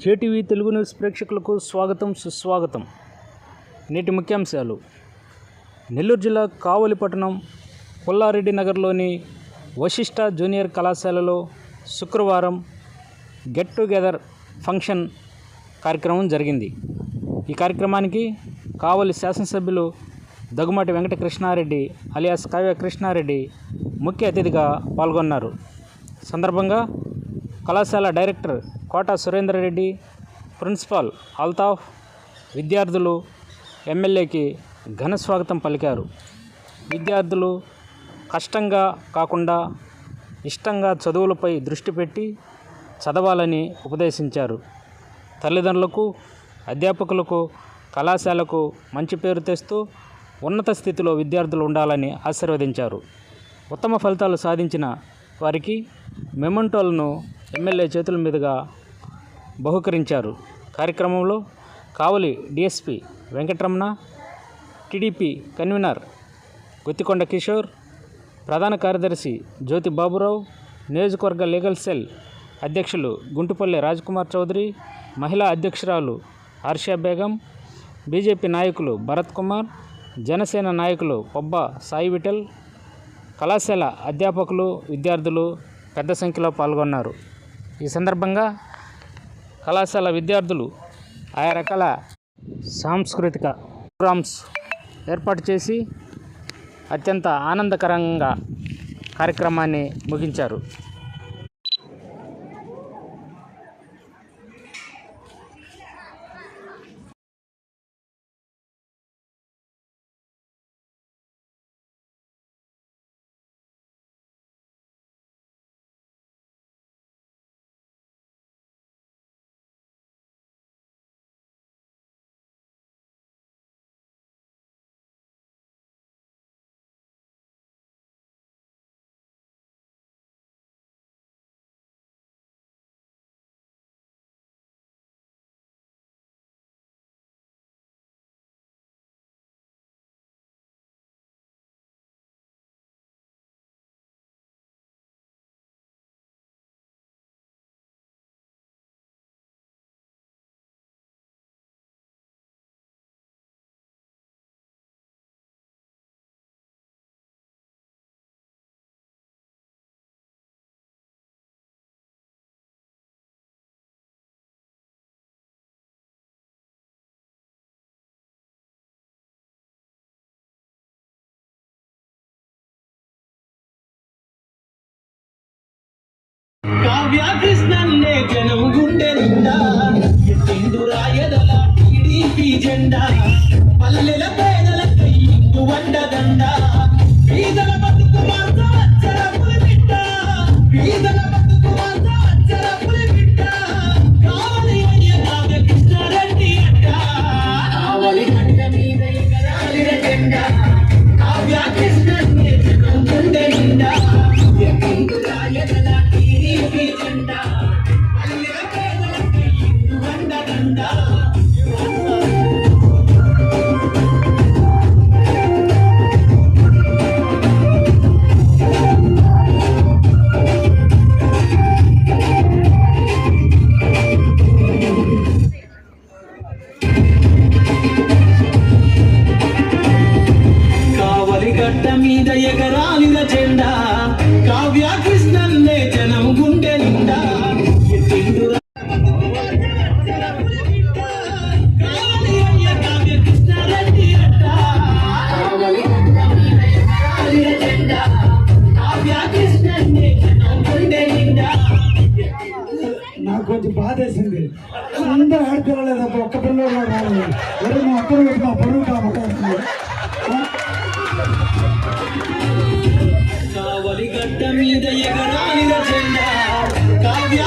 JTV Telugu news ప్రేక్షకులకు స్వాగతం సుస్వాగతం. నేటి ముఖ్యాంశాలు. నెల్లూరు జిల్లా కావలి పట్టణం పుల్లారెడ్డి నగర్లోని వశిష్ట జూనియర్ కళాశాలలో శుక్రవారం గెట్ టుగెదర్ ఫంక్షన్ కార్యక్రమం జరిగింది. ఈ కార్యక్రమానికి కావలి శాసనసభ్యులు దగ్గుమాటి వెంకటకృష్ణారెడ్డి అలియాస్ కావ్య కృష్ణారెడ్డి ముఖ్య అతిథిగా పాల్గొన్నారు. సందర్భంగా కళాశాల డైరెక్టర్ కోట సురేందర్రెడ్డి, ప్రిన్సిపాల్ అల్తాఫ్, విద్యార్థులు ఎమ్మెల్యేకి ఘన స్వాగతం పలికారు. విద్యార్థులు కష్టంగా కాకుండా ఇష్టంగా చదువులపై దృష్టి పెట్టి చదవాలని ఉపదేశించారు. తల్లిదండ్రులకు, అధ్యాపకులకు, కళాశాలకు మంచి పేరు తెస్తూ ఉన్నత స్థితిలో విద్యార్థులు ఉండాలని ఆశీర్వదించారు. ఉత్తమ ఫలితాలు సాధించిన వారికి మెమెంటోలను ఎమ్మెల్యే చేతుల మీదుగా బహుకరించారు. కార్యక్రమంలో Kavali DSP Venkataramana, TDP convener Guttikonda Kishore, ప్రధాన కార్యదర్శి జ్యోతి బాబురావు, నియోజకవర్గ లీగల్ సెల్ అధ్యక్షులు గుంటుపల్లి రాజ్కుమార్ చౌదరి, మహిళా అధ్యక్షురాలు ఆర్షా బేగం, బీజేపీ నాయకులు భరత్ కుమార్, జనసేన నాయకులు పబ్బా సాయి విఠల్, కళాశాల అధ్యాపకులు, విద్యార్థులు పెద్ద సంఖ్యలో పాల్గొన్నారు. ఈ సందర్భంగా కళాశాల విద్యార్థులు ఆయా రకాల సాంస్కృతిక ప్రోగ్రామ్స్ ఏర్పాటు చేసి అత్యంత ఆనందకరంగా కార్యక్రమాన్ని ముగించారు. కావ్య కృష్ణన్నే జనం గుండె నిండా ఎత్తిండు రాయదల టీడీపీ జెండా, పల్లెల పేదల కయ్యిండు వండదండ, పేదల బతుకు మార్చ అచ్చరపులి బిడ్డ, పేదల బతుకు మార్చ అచ్చరపులి బిడ్డ, కావలి అయ్య కావ్య కృష్ణారెడ్డి అడ్డ, కావలి గడ్డ మీద ఎగరాలిన జెండా, కావ్య కృష్ణన్నే జనం గుండె నిండా ఎత్తిండు రాయదల టీడీపీ జెండా, పల్లెల పేదల కయ్యిండు వండదండ. గడ్డ మీద ఎగరాలిన జెండా, కావ్య కృష్ణన్నే జనం గుండె నిండా ఎత్తిండు కావలి అయ్య కావ్య కృష్ణారెడ్డి అడ్డ, కావలి గడ్డ మీద ఎగరాలిన జెండా, కావ్య కృష్ణన్నే జనం గుండె నిండా. నాకు కొంచెం బాధేసింది. అందరూ ఆడపిల్లలేదు, ఒక్క పిల్లలు రాలేదు. ఎవరు మా అప్పుడు మా పరువు కాబట్టి కావలి గడ్డ మీద ఎగరాలిన జెండా, కావ్య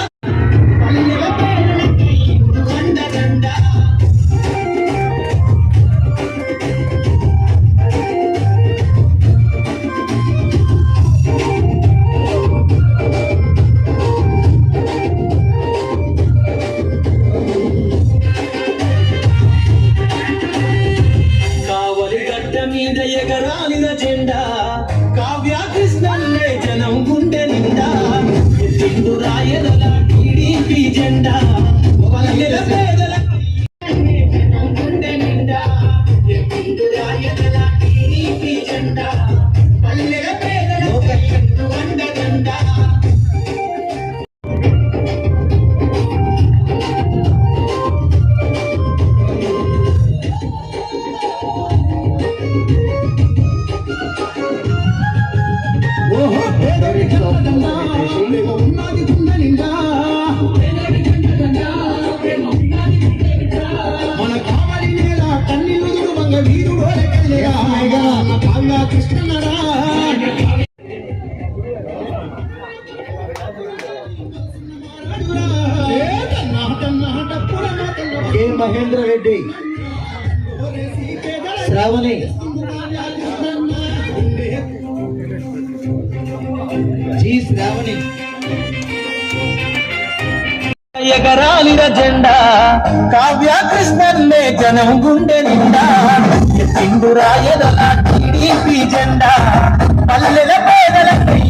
పల్లెల పేదల కయ్యిండు వండదండ. కావలి గడ్డ మీద ఎగరాలిన జెండా, కావ్య కృష్ణన్నే జనం గుండె నిండా ఎత్తిండు రాయదల టీడీపీ జెండా, పల్లెల వీరుడోల కల్లెగా కావ్య కృష్ణరా కె మహేంద్ర రెడ్డి, శ్రావణి, జి శ్రావణి. ఎగరాలిన జెండా కావ్య కృష్ణన్నే జనం గుండె నిండా ఎత్తిండురా ఎదలా టీడీపీ జెండా పల్లెల పేదలకై